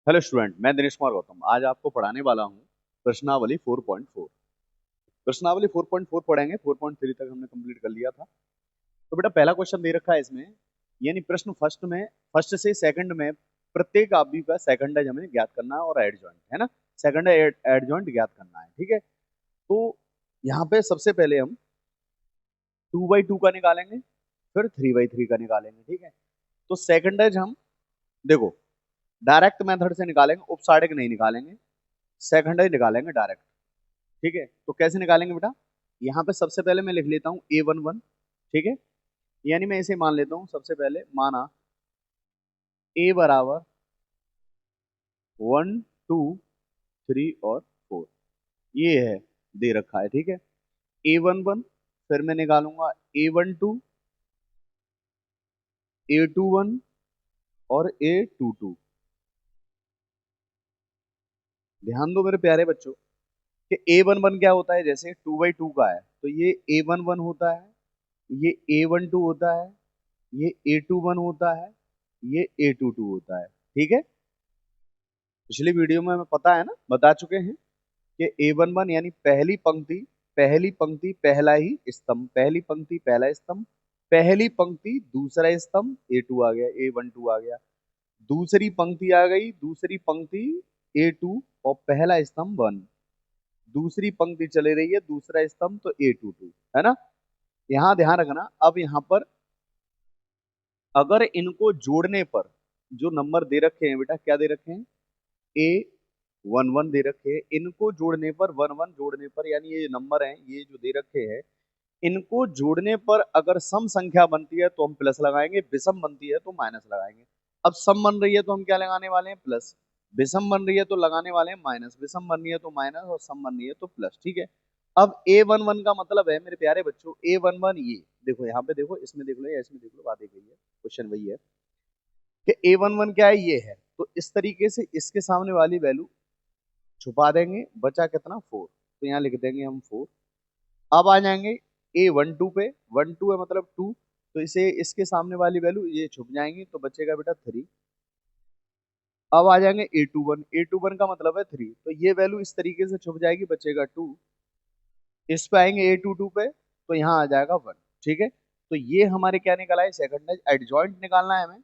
Hello student, मैं दिनेश कुमार गौतम आज आपको पढ़ाने वाला हूँ प्रश्नावली 4.4। प्रश्नावली 4.4 पढ़ेंगे। 4.3 तक हमने कंप्लीट कर लिया था। तो बेटा पहला क्वेश्चन दे रखा है इसमें, यानी प्रश्न फर्स्ट से सेकंड में प्रत्येक अवयव का सेकंड हमें ज्ञात करना है और एडजॉइंट है ना। सेकंड एडजॉइंट ज्ञात करना है, ठीक है। तो यहाँ पे सबसे पहले हम 2/2 का निकालेंगे, फिर 3/3 का निकालेंगे, ठीक है। तो सेकंड हम देखो डायरेक्ट मेथड से निकालेंगे, उपसाड़क नहीं निकालेंगे, सेकंड निकालेंगे डायरेक्ट। ठीक है, तो कैसे निकालेंगे बेटा। यहाँ पे सबसे पहले मैं लिख लेता हूँ A11, ठीक है। यानी मैं इसे मान लेता हूँ, सबसे पहले माना A बराबर 1 2 3 और 4, ये है दे रखा है, ठीक है। A11, फिर मैं निकालूंगा A12, A21 और A22। ध्यान दो मेरे प्यारे बच्चों कि A11 क्या होता है, जैसे 2/2 का है तो ये A11 होता है, ये A12 होता है, ये A21 होता है, ये A22 होता है, ठीक है। पिछली वीडियो में हमें पता है ना, बता चुके हैं कि A11 यानी पहली पंक्ति पहला ही स्तंभ, पहली पंक्ति पहला स्तंभ, पहली पंक्ति दूसरा स्तंभ A2 आ गया, A12 आ गया। दूसरी पंक्ति आ गई, दूसरी पंक्ति A2 और पहला स्तंभ 1। दूसरी पंक्ति चले रही है, दूसरा स्तंभ तो A22 है ना। यहाँ ध्यान रखना, अब यहाँ पर अगर इनको जोड़ने पर जो नंबर दे रखे हैं बेटा, क्या दे रखे हैं, A11 दे रखे हैं, इनको जोड़ने पर 1 1 जोड़ने पर, यानी ये नंबर हैं ये जो दे रखे हैं, इनको जोड़ने पर अगर सम संख्या बनती है तो हम प्लस लगाएंगे, विषम बनती है तो माइनस लगाएंगे। अब सम बन रही है तो हम क्या लगाने वाले हैं, प्लस। विषम बन रही है तो लगाने वाले हैं माइनस, विषम बन रही है तो माइनस, और सम बन रही है तो प्लस, ठीक है। अब A11 का मतलब है मेरे प्यारे बच्चों, A11 ये देखो, यहाँ पे देखो, इसमें देख लो या इसमें देख लो, बात एक ही है, क्वेश्चन वही है कि A11 क्या है, ये है। तो इस तरीके से इसके सामने वाली वैल्यू छुपा देंगे, बचा कितना, 4, तो यहाँ लिख देंगे हम 4। अब आ जाएंगे A12 पे, 12 है मतलब 2, तो इसे इसके सामने वाली वैल्यू ये छुप जाएंगी, तो बचेगा बेटा 3। अब आ जाएंगे A21, A21 का मतलब है 3, तो ये वैल्यू इस तरीके से छुप जाएगी, बचेगा 2। इस पे आएंगे A22 पे, तो यहाँ आ जाएगा 1, ठीक है। तो ये हमारे क्या निकला है, सेकंड एडजॉइंट निकालना है हमें,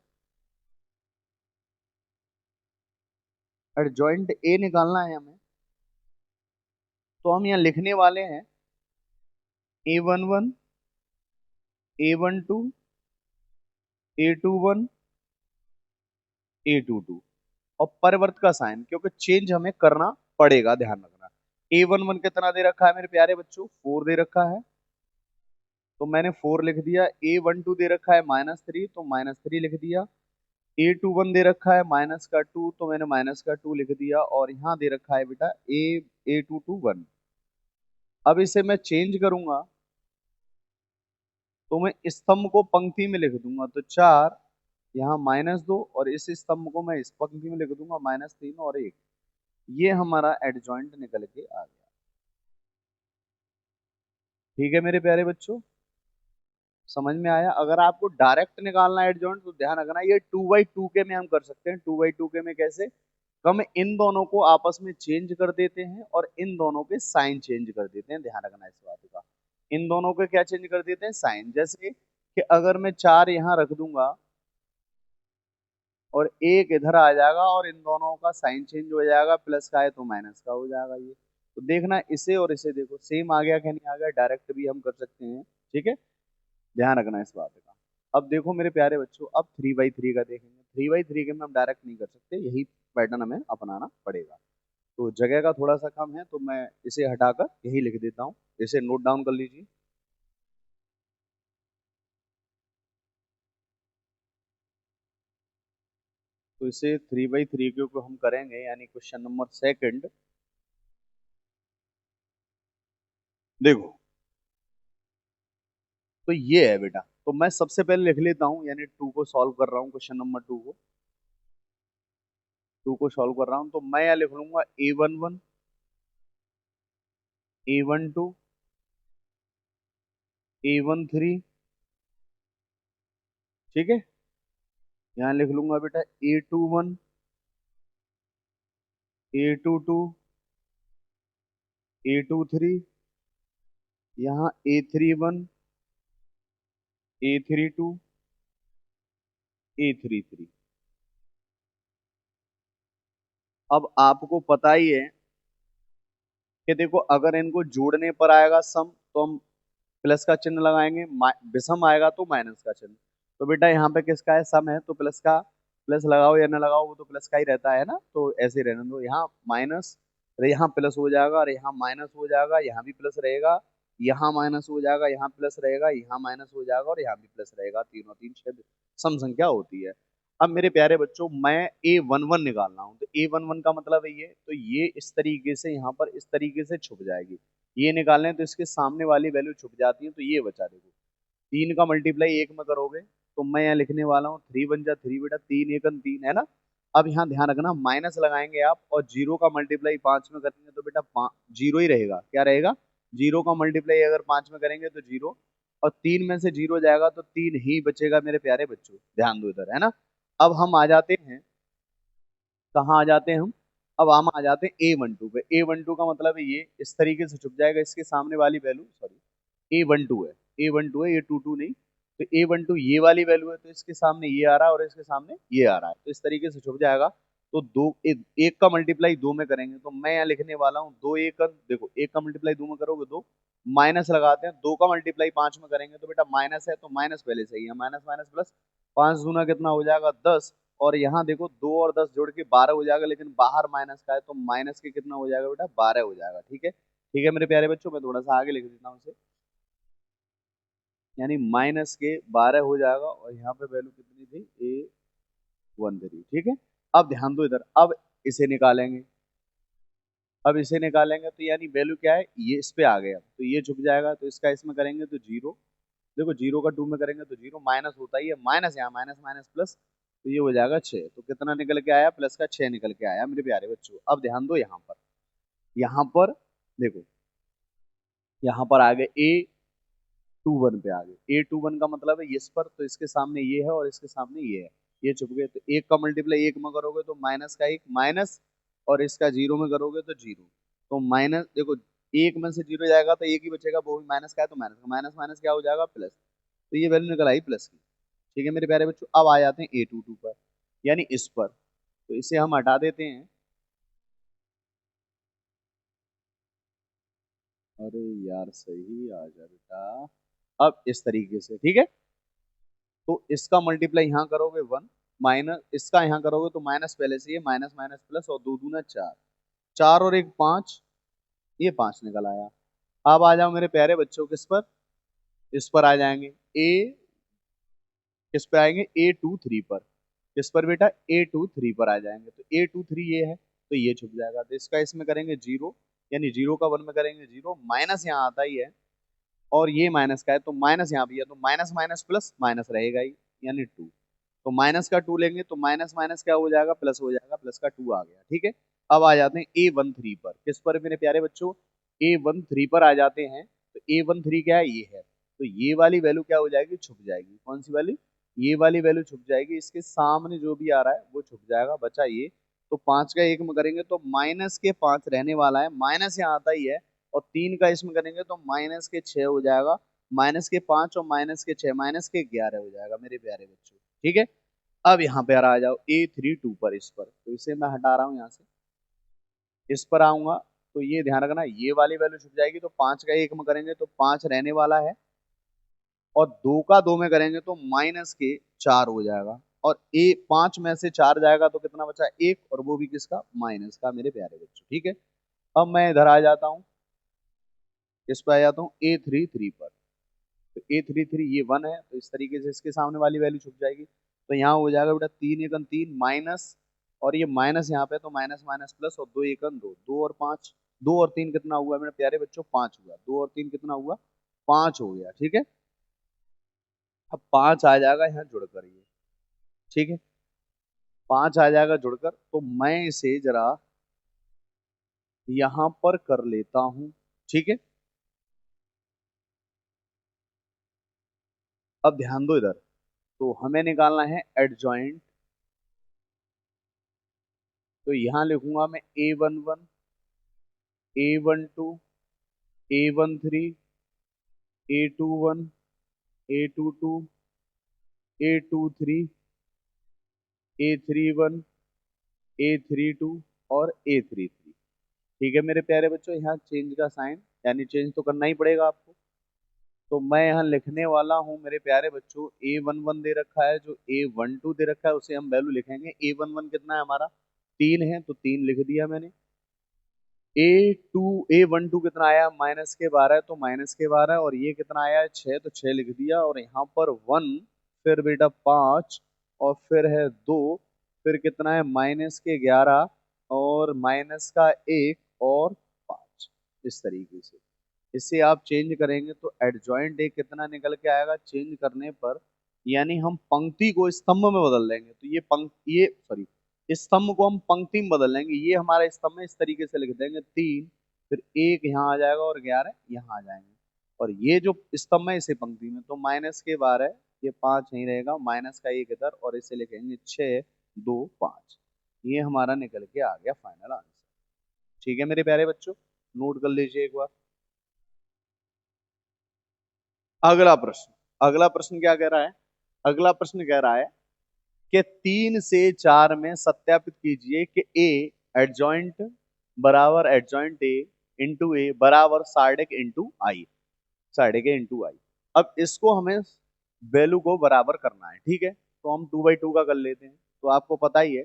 एडजॉइंट A निकालना है हमें। तो हम यहाँ लिखने वाले हैं A11, A12, A21, A22, और परिवर्त का साइन, क्योंकि चेंज हमें करना पड़ेगा, ध्यान रखना। A11 कितना दे रखा है मेरे प्यारे बच्चों, 4 दे रखा है, तो मैंने 4 लिख दिया। A12 दे रखा है -3, तो -3 लिख दिया। A21 दे रखा है -2, तो मैंने -2 लिख दिया। और यहाँ दे रखा है बेटा A22 1। अब इसे मैं चेंज करूंगा तो मैं स्तंभ को पंक्ति में लिख दूंगा, तो 4, यहाँ -2, और इस स्तंभ को मैं इस पंक्ति में लिख दूंगा -3 और 1। ये हमारा एडजॉइंट निकल के आ गया, ठीक है मेरे प्यारे बच्चों। समझ में आया। अगर आपको डायरेक्ट निकालना है एडजॉइंट तो ध्यान रखना, ये 2/2 के में हम कर सकते हैं। 2/2 के में कैसे, हम इन दोनों को आपस में चेंज कर देते हैं और इन दोनों के साइन चेंज कर देते हैं, ध्यान रखना इस बात का। इन दोनों के क्या चेंज कर देते हैं, साइन। जैसे कि अगर मैं 4 यहाँ रख दूंगा और 1 इधर आ जाएगा, और इन दोनों का साइन चेंज हो जाएगा, प्लस का है तो माइनस का हो जाएगा। ये तो देखना, इसे और इसे देखो सेम आ गया कि नहीं आ गया, डायरेक्ट भी हम कर सकते हैं, ठीक है। ध्यान रखना इस बात का। अब देखो मेरे प्यारे बच्चों, अब 3/3 का देखेंगे। 3/3 के में हम डायरेक्ट नहीं कर सकते, यही पैटर्न हमें अपनाना पड़ेगा। तो जगह का थोड़ा सा कम है, तो मैं इसे हटाकर यही लिख देता हूँ, इसे नोट डाउन कर लीजिए। तो इसे 3/3 को हम करेंगे, यानी क्वेश्चन नंबर सेकंड। देखो, तो ये है बेटा, तो मैं सबसे पहले लिख लेता हूँ, यानी 2 को सॉल्व कर रहा हूँ, क्वेश्चन नंबर 2 को सॉल्व कर रहा हूँ। तो मैं यहाँ लिख लूंगा A11, A12, A13, ठीक है। यहाँ लिख लूंगा बेटा A21, A22, A23, यहाँ A31, A32, A33। अब आपको पता ही है कि देखो अगर इनको जोड़ने पर आएगा सम तो हम प्लस का चिन्ह लगाएंगे, विषम आएगा तो माइनस का चिन्ह। तो बेटा यहाँ पे किसका है, सम है, तो प्लस का प्लस लगाओ या ना लगाओ वो तो प्लस का ही रहता है ना, तो ऐसे ही रहने दो। यहाँ माइनस, अरे यहाँ प्लस हो जाएगा, और यहाँ माइनस हो जाएगा, यहाँ भी प्लस रहेगा, यहाँ माइनस हो जाएगा, यहाँ प्लस रहेगा, यहाँ माइनस हो जाएगा, और यहाँ भी प्लस रहेगा। तीनों तीन छह सम संख्या होती है। अब मेरे प्यारे बच्चों मैं A11 निकाल रहा हूँ, तो A11 का मतलब है ये, तो ये इस तरीके से यहाँ पर इस तरीके से छुप जाएगी। ये निकालने तो इसके सामने वाली वैल्यू छुप जाती है, तो ये बचा। देखो तीन का मल्टीप्लाई एक में करोगे तो मैं यहाँ लिखने वाला हूँ 3 × 3 बेटा, तीन एकन तीन है ना। अब यहाँ ध्यान रखना माइनस लगाएंगे आप, और जीरो का मल्टीप्लाई पांच में करेंगे तो बेटा जीरो ही रहेगा। क्या रहेगा, जीरो का मल्टीप्लाई अगर पांच में करेंगे तो जीरो, और तीन में से जीरो जाएगा तो तीन ही बचेगा मेरे प्यारे बच्चों। ध्यान दो इधर, है ना। अब हम आ जाते हैं, कहाँ आ जाते हैं हम, अब हम आ जाते हैं A12 पे। A12 का मतलब है ये इस तरीके से छुप जाएगा, इसके सामने वाली वैल्यू, सॉरी A12 है, A12 है, A22 नहीं। तो A12 ये वाली वैल्यू है, तो इसके सामने ये आ रहा है और इसके सामने ये आ रहा है, तो इस तरीके से छुप जाएगा। तो एक का मल्टीप्लाई दो में करेंगे तो मैं यहाँ लिखने वाला हूँ दो एक, देखो एक का मल्टीप्लाई दो में करोगे दो, माइनस लगाते हैं, दो का मल्टीप्लाई पांच में करेंगे तो बेटा माइनस है, तो माइनस पहले से ही है, माइनस माइनस प्लस, पांच दूना कितना हो जाएगा 10, और यहाँ देखो दो और 10 जोड़ के 12 हो जाएगा, लेकिन बाहर माइनस का है तो माइनस के कितना हो जाएगा बेटा, 12 हो जाएगा। ठीक है, ठीक है मेरे प्यारे बच्चों, मैं थोड़ा सा आगे लिख देता हूँ इसे, यानी माइनस के 12 हो जाएगा, और यहाँ पे वैल्यू कितनी थी, A13। ठीक है, अब ध्यान दो इधर, अब इसे निकालेंगे, अब इसे निकालेंगे तो यानी वैल्यू क्या है, ये इस पे आ गया तो ये छुप जाएगा, तो इसका इसमें करेंगे तो जीरो, देखो जीरो का टू में करेंगे तो जीरो, माइनस होता ही है, माइनस यहाँ माइनस माइनस प्लस, तो ये हो जाएगा छः, तो कितना निकल के आया, प्लस का छः निकल के आया मेरे प्यारे बच्चों। अब ध्यान दो यहाँ पर, यहाँ पर देखो, यहाँ पर आ गए A21 पे आ गए। A21 का मतलब है इस पर, तो इसके सामने ये है और इसके सामने ये है, ये छुप गए। तो एक का मल्टीप्लाई एक में करोगे तो माइनस का एक माइनस, और इसका जीरो में करोगे तो जीरो, तो माइनस देखो एक में से जीरो जाएगा तो एक ही बचेगा, वो भी माइनस का है, तो माइनस का माइनस माइनस क्या हो जाएगा, प्लस, तो ये वैल्यू निकल आई प्लस की। ठीक है मेरे प्यारे बच्चों, अब आ जाते हैं A22 पर, यानी इस पर, तो इसे हम हटा देते हैं। अरे यार सही आ जा बेटा, अब इस तरीके से, ठीक है, तो इसका मल्टीप्लाई यहाँ करोगे वन, माइनस इसका यहाँ करोगे तो माइनस पहले से ये, माइनस माइनस प्लस, और दो दूना चार, चार और एक पांच, ये पांच निकल आया। अब आ जाओ मेरे प्यारे बच्चों किस पर, इस पर आ जाएंगे, ए किस पे आएंगे, A23 पर, किस पर बेटा, A23 पर आ जाएंगे, तो A23 ये है, तो ये छुप जाएगा, तो इसका इसमें करेंगे जीरो, यानी जीरो का वन में करेंगे जीरो, माइनस यहाँ आता ही है, और ये माइनस का है तो माइनस यहाँ भी है, तो माइनस माइनस प्लस माइनस रहेगा ही, यानी टू, तो माइनस का टू लेंगे तो माइनस माइनस क्या हो जाएगा, प्लस हो जाएगा, प्लस का टू आ गया। ठीक है, अब आ जाते हैं A13 पर, किस पर मेरे प्यारे बच्चों, A13 पर आ जाते हैं। तो A13 क्या है, ये है, तो ये वाली वैल्यू क्या हो जाएगी, छुप जाएगी, कौन सी वाली, ये वाली वैल्यू छुप जाएगी, इसके सामने जो भी आ रहा है वो छुप जाएगा, बचा ये, तो पांच का एक में करेंगे तो माइनस के पांच रहने वाला है, माइनस यहाँ आता ही है, और तीन का इसमें करेंगे तो माइनस के छह हो जाएगा, माइनस के पांच और माइनस के छह, माइनस के 11 हो जाएगा मेरे प्यारे बच्चों। ठीक है, अब यहाँ पे आ जाओ A32 पर, इस पर, तो इसे मैं हटा रहा हूँ यहाँ से, इस पर आऊंगा, तो ये ध्यान रखना ये वाली वैल्यू छुप जाएगी, तो पांच का एक में करेंगे तो पांच रहने वाला है, और दो का दो में करेंगे तो माइनस के चार हो जाएगा, और ए पांच में से चार जाएगा तो कितना बचा, एक, और वो भी किसका, माइनस का मेरे प्यारे बच्चों। ठीक है, अब मैं इधर आ जाता हूँ, इस पर आ जाता हूँ A33 पर, तो A33 ये वन है, तो इस तरीके से इसके सामने वाली वैल्यू छुप जाएगी, तो यहाँ हो जाएगा बेटा तीन एकन तीन माइनस, और ये माइनस यहाँ पे तो माइनस माइनस प्लस, और दो एकन दो, दो और पांच, दो और तीन कितना हुआ मेरे प्यारे बच्चों, पांच हुआ, दो और तीन कितना हुआ, पांच हो गया। ठीक है, अब पांच आ जाएगा यहाँ जुड़कर ये, ठीक है, पांच आ जाएगा जुड़कर, तो मैं इसे जरा यहां पर कर लेता हूं। ठीक है, अब ध्यान दो इधर, तो हमें निकालना है एडजॉइंट, तो यहाँ लिखूंगा मैं A11, A12, A13, A21, A22, A23, A31, A32 और A33। ठीक है मेरे प्यारे बच्चों, यहाँ चेंज का साइन यानी चेंज तो करना ही पड़ेगा आपको। तो मैं यहाँ लिखने वाला हूँ मेरे प्यारे बच्चों, A11 दे रखा है, जो A12 दे रखा है उसे हम वैल्यू लिखेंगे। A11 कितना है हमारा, 3 है, तो 3 लिख दिया मैंने। A12 कितना आया, -12 तो -12, और ये कितना आया है 6, तो 6 लिख दिया। और यहाँ पर 1, फिर बेटा 5, और फिर है 2, फिर कितना है -11, और -1 और 5। इस तरीके से इससे आप चेंज करेंगे तो एडजॉइंट एक कितना निकल के आएगा चेंज करने पर, यानी हम पंक्ति को स्तंभ में बदल देंगे। तो ये सॉरी, स्तंभ को हम पंक्ति में बदल लेंगे। ये हमारा स्तंभ है, इस तरीके से लिख देंगे 3, फिर 1 यहाँ आ जाएगा और 11 यहाँ आ जाएंगे। और ये जो स्तंभ है इसे पंक्ति में, तो -12, ये 5 यहीं रहेगा, -1 इधर, और इसे लिखेंगे 6, 2, 5। ये हमारा निकल के आ गया फाइनल आंसर। ठीक है मेरे प्यारे बच्चों, नोट कर लीजिए एक बार। अगला प्रश्न क्या कह रहा है, अगला प्रश्न कह रहा है कि 3 से 4 में सत्यापित कीजिए कि ए एडजॉइंट बराबर एडजॉइंट ए इंटू ए बराबर साइडेक इंटू आई, साइडेक ए इंटू आई। अब इसको हमें वैल्यू को बराबर करना है, ठीक है। तो हम 2/2 का कर लेते हैं। तो आपको पता ही है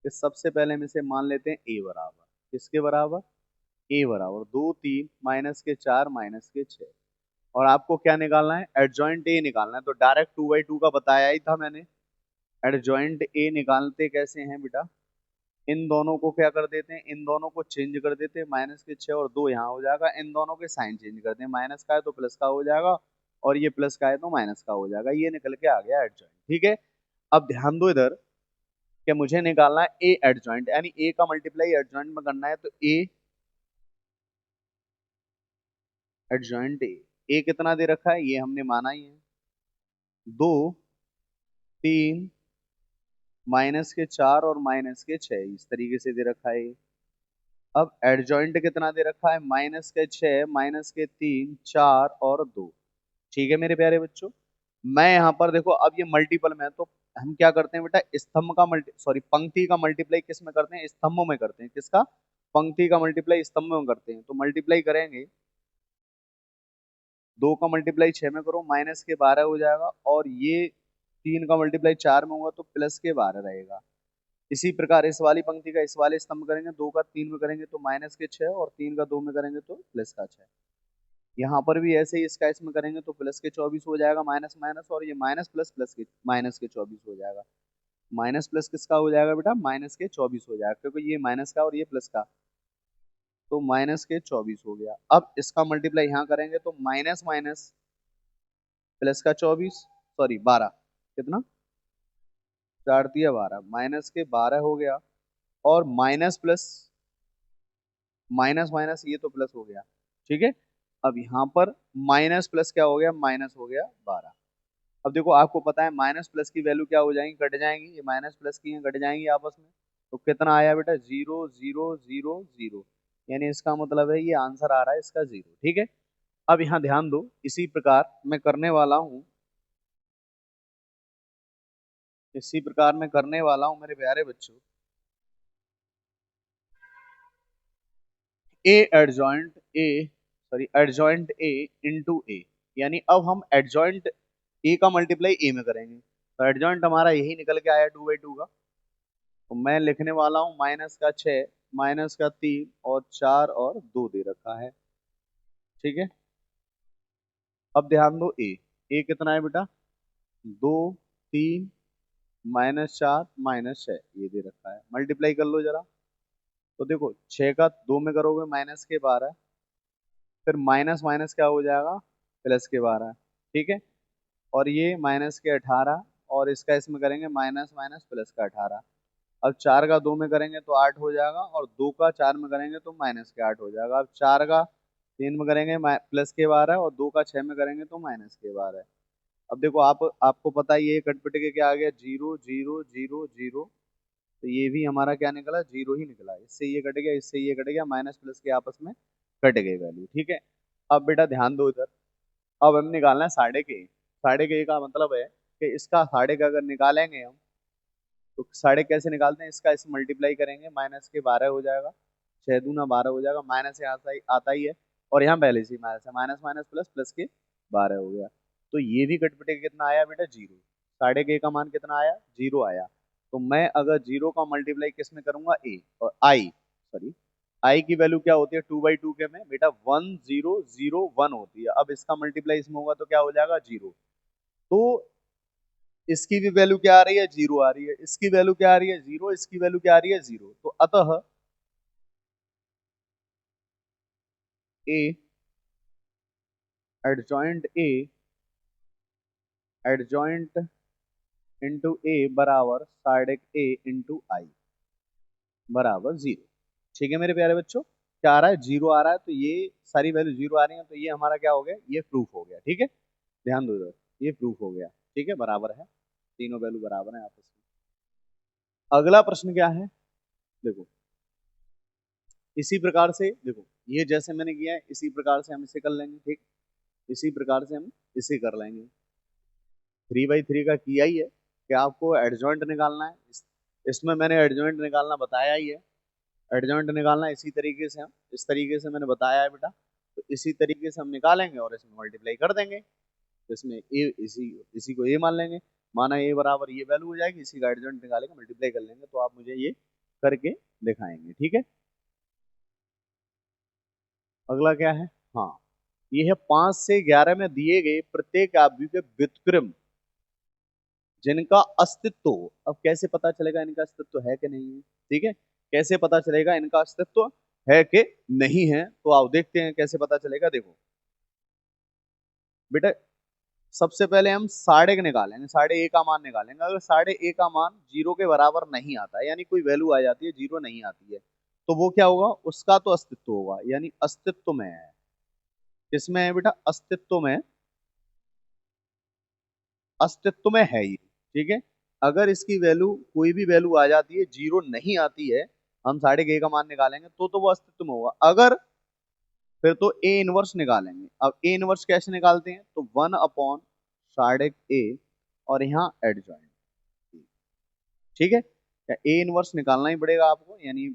कि सबसे पहले हम इसे मान लेते हैं ए बराबर, किसके बराबर, ए बराबर 2, 3, -4 -6। और आपको क्या निकालना है, एडजॉइंट ए निकालना है। तो डायरेक्ट 2/2 का बताया ही था मैंने। एडजॉइंट ए निकालते कैसे हैं बेटा, इन दोनों को क्या कर देते हैं, इन दोनों को चेंज कर देते हैं, -6 और 2 यहाँ हो जाएगा। इन दोनों के साइन चेंज कर दें, माइनस का है तो प्लस का हो जाएगा, और ये प्लस का है तो माइनस का हो जाएगा। ये निकल के आ गया एडजॉइंट, ठीक है। अब ध्यान दो इधर कि मुझे निकालना है ए एडजॉइंट, यानी ए का मल्टीप्लाई एडजॉइंट में करना है। तो ए एडजॉइंट ए कितना दे रखा है, ये हमने माना ही है, 2, 3, -4 और -6, इस तरीके से दे रखा है। अब एडजॉइंट कितना दे रखा है, -6, -3, 4 और 2। ठीक है मेरे प्यारे बच्चों, मैं यहाँ पर देखो, अब ये मल्टीपल में है, तो हम क्या करते हैं बेटा, स्तंभ का मल्टी सॉरी पंक्ति का मल्टीप्लाई किस में करते हैं, स्तंभ में करते हैं। किसका, पंक्ति का मल्टीप्लाई स्तंभ में करते हैं। तो मल्टीप्लाई करेंगे, 2 का मल्टीप्लाई 6 में करो, -12 हो जाएगा, और ये 3 का मल्टीप्लाई 4 में होगा तो +12 रहेगा। इसी प्रकार इस वाली पंक्ति का इस वाले स्तंभ करेंगे, 2 का 3 में करेंगे तो -6, और 3 का 2 में करेंगे तो +6। यहाँ पर भी ऐसे ही इसका इसमें करेंगे तो +24 हो जाएगा, माइनस माइनस, और ये माइनस प्लस प्लस के -24 हो जाएगा। माइनस प्लस किसका हो जाएगा बेटा, -24 हो जाएगा, क्योंकि ये माइनस का और ये प्लस का, तो -24 हो गया। अब इसका मल्टीप्लाई यहाँ करेंगे तो माइनस माइनस प्लस का 24, सॉरी 12, कितना, 4×3 = 12, -12 हो गया, और माइनस प्लस माइनस माइनस ये तो प्लस हो गया, ठीक है। अब यहाँ पर माइनस प्लस क्या हो गया, माइनस हो गया 12। अब देखो आपको पता है माइनस प्लस की वैल्यू क्या हो जाएंगी, कट जाएंगी, ये माइनस प्लस की हैं, कट जाएंगी आपस में। तो कितना आया बेटा, 0 0 0 0, यानी इसका मतलब है ये आंसर आ रहा है इसका 0, ठीक है। अब यहाँ ध्यान दो, इसी प्रकार मैं करने वाला हूँ, इसी प्रकार मैं करने वाला हूँ मेरे प्यारे बच्चों, A adjoint A adjoint A into A, यानी अब हम एडजॉइंट ए का मल्टीप्लाई ए में करेंगे। तो एडजॉइंट हमारा यही निकल के आया 2/2 का। तो मैं लिखने वाला हूँ -6, -3 और 4 और 2 दे रखा है, ठीक है। अब ध्यान दो, ए कितना है बेटा, 2, 3, -4 -6, ये दे रखा है। मल्टीप्लाई कर लो जरा, तो देखो 6 का 2 में करोगे -12, फिर माइनस माइनस क्या हो जाएगा, +12, ठीक है। और ये -18, और इसका इसमें करेंगे माइनस माइनस +18। अब 4 का 2 में करेंगे तो 8 हो जाएगा, और 2 का 4 में करेंगे तो -8 हो जाएगा। अब 4 का 3 में करेंगे +12, और 2 का 6 में करेंगे तो -12। अब देखो आपको पता ही है, कटपिट के क्या आ गया, 0 0 0 0, तो ये भी हमारा क्या निकला, जीरो ही निकला। इससे ये कट गया, इससे ये कट गया, माइनस प्लस के आपस में कट गई वैल्यू, ठीक है। अब बेटा ध्यान दो इधर, अब हम निकालना है साढ़े के। साढ़े के का मतलब है कि इसका साढ़े का अगर निकालेंगे हम, तो साढ़े कैसे निकालते हैं, इसका इससे मल्टीप्लाई करेंगे, माइनस के 12 हो जाएगा, 6 दूना 12 हो जाएगा, माइनस से आता ही है, और यहाँ पहले से माइनस है, माइनस माइनस प्लस, प्लस के 12 हो गया। तो ये भी कट पिटे के कितना आया बेटा, जीरो। साढ़े के का मान कितना आया, जीरो आया। तो मैं अगर जीरो का मल्टीप्लाई किस में करूंगा, ए और आई, सॉरी, आई की वैल्यू क्या होती है 2/2 के में बेटा 1001 होती है। अब इसका मल्टीप्लाई इसमें होगा तो क्या हो जाएगा, जीरो। तो इसकी भी वैल्यू क्या आ रही है, जीरो आ रही है, इसकी वैल्यू क्या आ रही है, जीरो, इसकी वैल्यू क्या आ रही है, जीरो। तो अतः ए एडजॉइंट इंटू ए बराबर साइड ए इंटू आई बराबर जीरो। ठीक है मेरे प्यारे बच्चों, क्या आ रहा है, जीरो आ रहा है, तो ये सारी वैल्यू जीरो आ रही है, तो ये हमारा क्या हो गया, ये प्रूफ हो गया, ठीक है। ध्यान दो इधर, ये प्रूफ हो गया, ठीक है, बराबर है, तीनों वैल्यू बराबर है आपस में। अगला प्रश्न क्या है, देखो, इसी प्रकार से देखो, ये जैसे मैंने किया है इसी प्रकार से हम इसे कर लेंगे, ठीक, इसी प्रकार से हम इसे कर लेंगे। 3/3 का किया ही है कि आपको एडजॉइंट निकालना है, इसमें मैंने एडजॉइंट निकालना बताया ही है। एडजॉइंट निकालना इसी तरीके से, हम इस तरीके से मैंने बताया है बेटा, तो इसी तरीके से हम निकालेंगे और इसमें मल्टीप्लाई कर देंगे। इसमें ए, इसी इसी को ए मान लेंगे, माना ए बराबर ये वैल्यू हो जाएगी, इसी का एडजॉइंट निकालेंगे, मल्टीप्लाई कर लेंगे, तो आप मुझे ये करके दिखाएंगे, ठीक है। अगला क्या है, हाँ, ये है 5 से 11 में दिए गए प्रत्येक आव्यूह के व्युत्क्रम जिनका अस्तित्व हो। अब कैसे पता चलेगा इनका अस्तित्व है कि नहीं है, ठीक है, कैसे पता चलेगा इनका अस्तित्व है कि नहीं है, तो आओ देखते हैं कैसे पता चलेगा। देखो बेटा, सबसे पहले हम साढ़े का निकालेंगे, साढ़े ए का मान निकालेंगे। अगर साढ़े ए का मान जीरो के बराबर नहीं आता है, यानी कोई वैल्यू आ जाती है जीरो नहीं आती है, तो वो क्या होगा, उसका तो अस्तित्व होगा, यानी अस्तित्व में है। किसमें है बेटा, अस्तित्व में, अस्तित्व में है ये, ठीक है। अगर इसकी वैल्यू कोई भी वैल्यू आ जाती है, जीरो नहीं आती है, हम साढ़े के का मान निकालेंगे तो वो अस्तित्व में होगा। अगर, फिर तो ए इनवर्स निकालेंगे। अब ए इनवर्स कैसे निकालते हैं, तो 1 अपॉन साढ़े ए और यहाँ एडजॉइंट, ठीक है। ए इनवर्स निकालना ही पड़ेगा आपको, यानी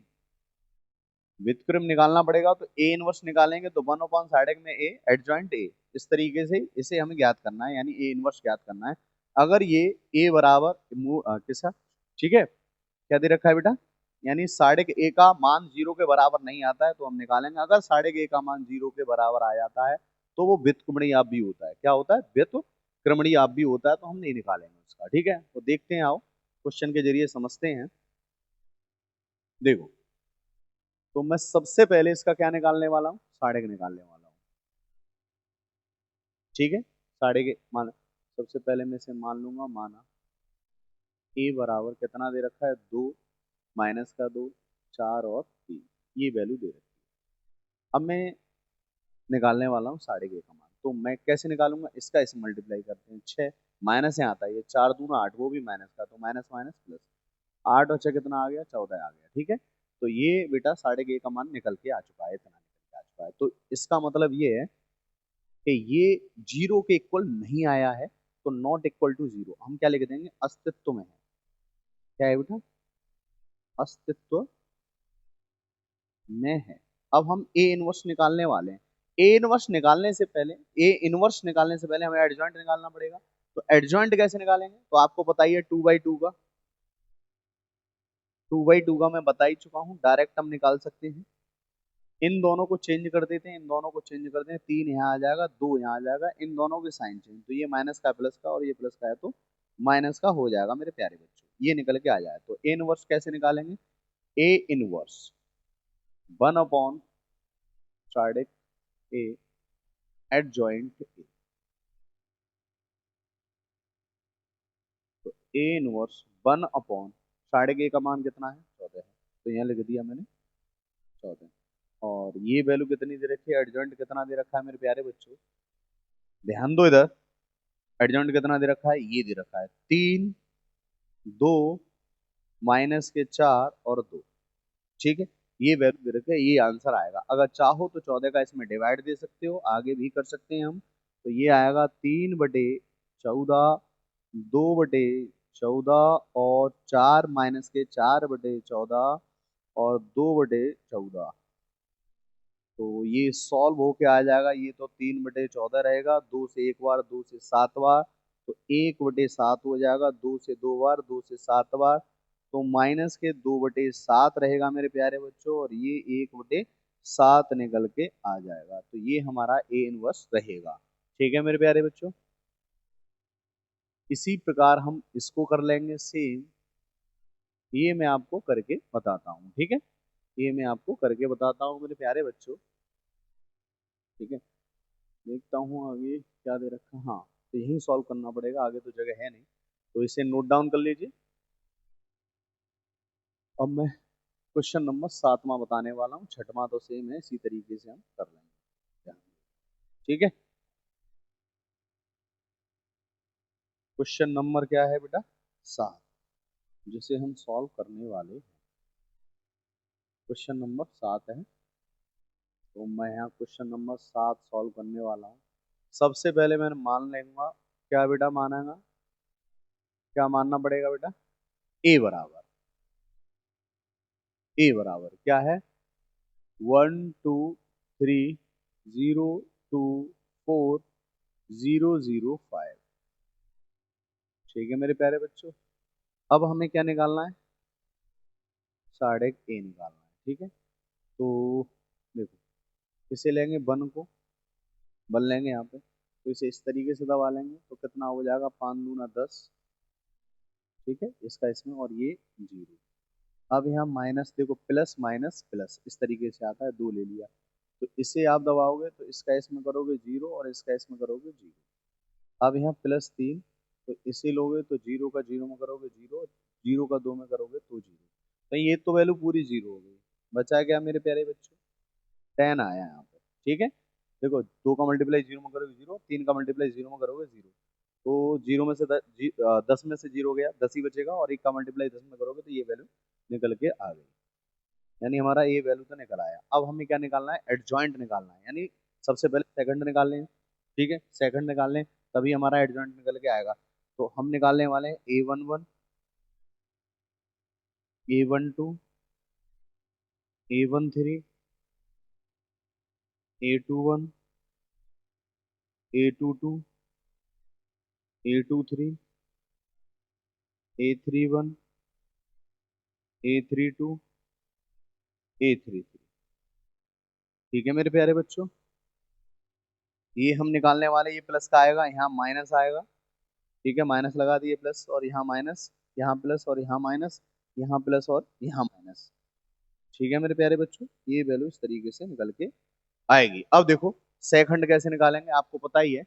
व्युत्क्रम निकालना पड़ेगा, तो ए इनवर्स निकालेंगे तो 1/साइड में ए एडजॉइंट ए, इस तरीके से इसे हमें ज्ञात करना है, यानी ए इनवर्स ज्ञात करना है। अगर ये ए बराबर किसका, ठीक है, क्या दे रखा है बेटा, यानी साढ़े के ए का मान जीरो के बराबर नहीं आता है तो हम निकालेंगे। अगर साढ़े के ए का मान जीरो के बराबर आ जाता है तो वो व्युत्क्रमणीय भी होता है, क्या होता है, व्युत्क्रमणीय भी होता है, तो हम नहीं निकालेंगे उसका, ठीक है। तो देखते हैं, आओ क्वेश्चन के जरिए समझते हैं। देखो, तो मैं सबसे पहले इसका क्या निकालने वाला हूँ, साढ़े का निकालने वाला हूँ, ठीक है। साढ़े के मान, सबसे पहले मैं इसे मान लूंगा, माना ए बराबर कितना दे रखा है, 2, माइनस का 2, 4 और 3, ये वैल्यू दे रखी है। अब मैं निकालने वाला हूँ साढ़े के का मान, तो मैं कैसे निकालूंगा, इसका इसे मल्टीप्लाई करते हैं, 6 माइनस यहाँ आता है, ये 4 दूना 8, वो भी माइनस का, तो माइनस माइनस प्लस, 8 और 6 कितना आ गया, 14 आ गया, ठीक है। तो ये बेटा साढ़े के का मान निकल के आ चुका है, इतना निकल के आ चुका है। तो इसका मतलब ये है कि ये जीरो के इक्वल नहीं आया है, तो नॉट इक्वल टू जीरो हम क्या लिख देंगे, अस्तित्व में है। क्या है बेटा, अस्तित्व में है। अब हम ए इनवर्स निकालने वाले हैं। ए इनवर्स निकालने से पहले, ए इनवर्स निकालने से पहले हमें एडजॉइंट निकालना पड़ेगा। तो एडजॉइंट कैसे निकालेंगे, तो आपको पता ही है 2/2 का, 2/2 का मैं बता ही चुका हूँ, डायरेक्ट हम निकाल सकते हैं। इन दोनों को चेंज कर देते हैं, इन दोनों को चेंज कर देते हैं, 3 यहाँ आ जाएगा, 2 यहाँ आ जाएगा, इन दोनों के साइन चेंज, तो ये माइनस का प्लस का और ये प्लस का है तो माइनस का हो जाएगा मेरे प्यारे बच्चों, ये निकल के आ जाए। तो ए इनवर्स कैसे निकालेंगे, ए इनवर्स 1/साइड ए एडजॉइंट ए, तो ए इनवर्स 1/साइड ए का मान कितना है, 14 है, तो यहाँ लिख दिया मैंने 14। और ये वैल्यू कितनी दे रखी है, एडजॉइंट कितना दे रखा है मेरे प्यारे बच्चों, ध्यान दो इधर, एडजॉइंट कितना दे रखा है, ये दे रखा है 3, 2, -4 और 2। ठीक है, ये वैल्यू दे रखे, ये आंसर आएगा। अगर चाहो तो 14 का इसमें डिवाइड दे सकते हो, आगे भी कर सकते हैं हम। तो ये आएगा 3/14, 2/14 और 4 - 4/14 और 2/14। तो ये सॉल्व होके आ जाएगा। ये तो 3/14 रहेगा, 2 से एक बार, 2 से 7 बार, तो 1/7 हो जाएगा, 2 से 2 बार, 2 से 7 बार, तो -2/7 रहेगा मेरे प्यारे बच्चों, और ये 1/7 निकल के आ जाएगा। तो ये हमारा ए इनवर्स रहेगा। ठीक है मेरे प्यारे बच्चों, इसी प्रकार हम इसको कर लेंगे सेम। ये मैं आपको करके बताता हूँ, ठीक है, ये मैं आपको करके बताता हूँ मेरे प्यारे बच्चों। ठीक है, देखता हूँ आगे क्या दे रखा। हाँ, तो यही सॉल्व करना पड़ेगा, आगे तो जगह है नहीं। तो इसे नोट डाउन कर लीजिए। अब मैं क्वेश्चन नंबर 7वां बताने वाला हूँ, 6वां तो सेम है, इसी तरीके से हम कर लेंगे। ठीक है, क्वेश्चन नंबर क्या है बेटा, 7, जिसे हम सॉल्व करने वाले हैं। क्वेश्चन नंबर 7 है, तो मैं यहाँ क्वेश्चन नंबर 7 सॉल्व करने वाला हूँ। सबसे पहले मैंने मान लेंगे, क्या बेटा मानेगा, क्या मानना पड़ेगा बेटा, ए बराबर, ए बराबर क्या है, 1 2 3 0 2 4 0 0 5। ठीक है मेरे प्यारे बच्चों, अब हमें क्या निकालना है, साढ़े ए निकालना है। ठीक है, तो देखो, इसे लेंगे वन को, वन लेंगे यहाँ पे, तो इसे इस तरीके से दबा लेंगे, तो कितना हो जाएगा, 5 दूना 10। ठीक है, इसका इसमें, और ये 0। अब यहाँ माइनस, देखो प्लस माइनस प्लस इस तरीके से आता है, 2 ले लिया, तो इसे आप दबाओगे तो इसका इसमें करोगे 0 और इसका इसमें करोगे 0। अब यहाँ +3, तो इसे लोगे तो 0 का 0 में करोगे 0, 0 का 2 में करोगे तो 0। तो ये तो वैल्यू पूरी 0 हो गई। बचा क्या मेरे प्यारे बच्चों, 10 आया यहाँ पे। ठीक है, देखो 2 का मल्टीप्लाई 0 में करोगे 0, 3 का मल्टीप्लाई 0 में करोगे 0, तो 0 में से 10 में से 0 गया, 10 ही बचेगा, और 1 का मल्टीप्लाई 10 में करोगे तो ये वैल्यू निकल के आ गई। यानी हमारा ये वैल्यू तो निकल आया। अब हमें क्या निकालना है, एडजॉइंट निकालना है, यानी सबसे पहले सेकंड निकाल लें। ठीक है, सेकंड निकाल लें, तभी हमारा एडजॉइंट निकल के आएगा। तो हम निकालने वाले हैं A11, A12, A13, A21, A22, A23, A31, A32, A33। ठीक है मेरे प्यारे बच्चों, ये हम निकालने वाले, ये प्लस का आएगा, यहाँ माइनस आएगा। ठीक है, माइनस लगा दिए, प्लस और यहाँ माइनस, यहाँ प्लस और यहाँ माइनस, यहाँ प्लस और यहाँ माइनस। ठीक है मेरे प्यारे बच्चों, ये वैल्यू इस तरीके से निकल के आएगी। अब देखो सेकंड कैसे निकालेंगे, आपको पता ही है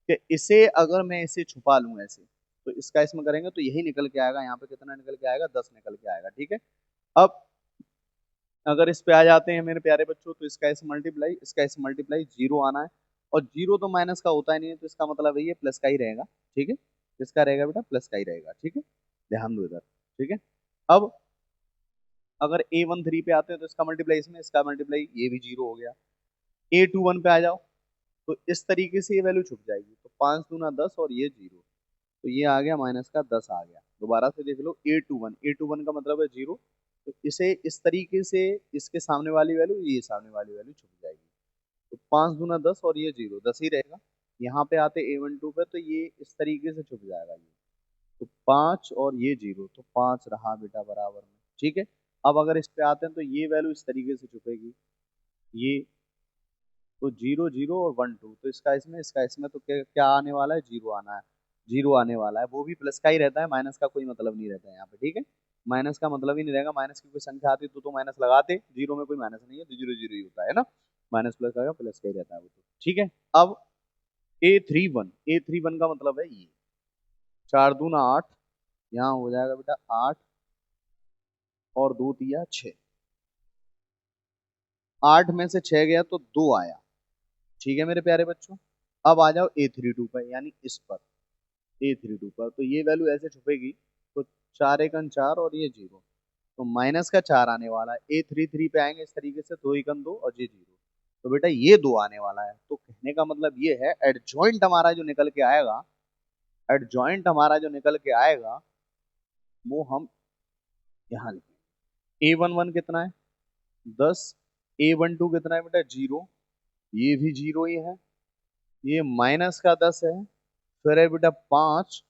कि इसे अगर मैं इसे छुपा लूं ऐसे, तो इसका इसमें करेंगे तो यही निकल के आएगा। यहाँ पे कितना निकल के आएगा, 10 निकल के आएगा। ठीक है, अब अगर इस पे आ जाते हैं मेरे प्यारे बच्चों, तो इसका इस मल्टीप्लाई, इसका इस मल्टीप्लाई, 0 आना है, और 0 तो माइनस का होता ही नहीं है, तो इसका मतलब है ये प्लस का ही रहेगा। ठीक है, इसका रहेगा बेटा प्लस का ही रहेगा। ठीक है, ध्यान दो इधर। ठीक है, अब अगर A13 पे आते हैं तो इसका मल्टीप्लाई इसमें, इसका मल्टीप्लाई ये भी 0 हो गया। A21 पे आ जाओ, तो इस तरीके से ये वैल्यू छुप जाएगी, तो 5 दूना 10 और ये 0, तो ये आ गया माइनस का 10 आ गया। दोबारा से देख लो, A21, A21 का मतलब है 0, तो इसे इस तरीके से, इसके सामने वाली वैल्यू, ये सामने वाली वैल्यू छुप जाएगी। तो 5 दूना 10 और ये 0, 10 ही रहेगा। यहाँ पे आते A12 पे, तो ये इस तरीके से छुप जाएगा ये, तो 5 और ये 0, तो 5 रहा बेटा बराबर में। ठीक है, अब अगर इस पे आते हैं तो ये वैल्यू इस तरीके से छुपेगी, ये, तो 0 0 और 1 2, तो इसका इसमें तो क्या क्या आने वाला है, 0 आना है, 0 आने वाला है। वो भी प्लस का ही रहता है, माइनस का कोई मतलब नहीं रहता है यहाँ पे। ठीक है, माइनस का मतलब ही नहीं रहेगा, माइनस की कोई संख्या आती तो माइनस लगाते, 0 में कोई माइनस नहीं है, तो 0 0 ही होता है ना, माइनस प्लस का प्लस का ही रहता है वो तो। ठीक है, अब A31, A31 का मतलब है ये, 4 दूना 8, यहाँ हो जाएगा बेटा 8 और 2 तिया 6, 8 में से 6 गया तो 2 आया। ठीक है मेरे प्यारे बच्चों, अब आ जाओ A32 पर, यानी इस पर, A32 पर, तो ये वैल्यू ऐसे छुपेगी, तो 4 एकन 4 और ये 0, तो माइनस का 4 आने वाला है। ए 3 3 पे आएंगे इस तरीके से, 2 एकन 2 और ये 0, तो बेटा ये 2 आने वाला है। तो कहने का मतलब ये है एडजॉइंट हमारा जो निकल के आएगा, एडजॉइंट हमारा जो निकल के आएगा वो हम यहाँ लिखेंगे। A11 कितना है 10, A12 कितना है बेटा 0, ये भी 0 ही है, ये माइनस का 10 है, फिर है बेटा 5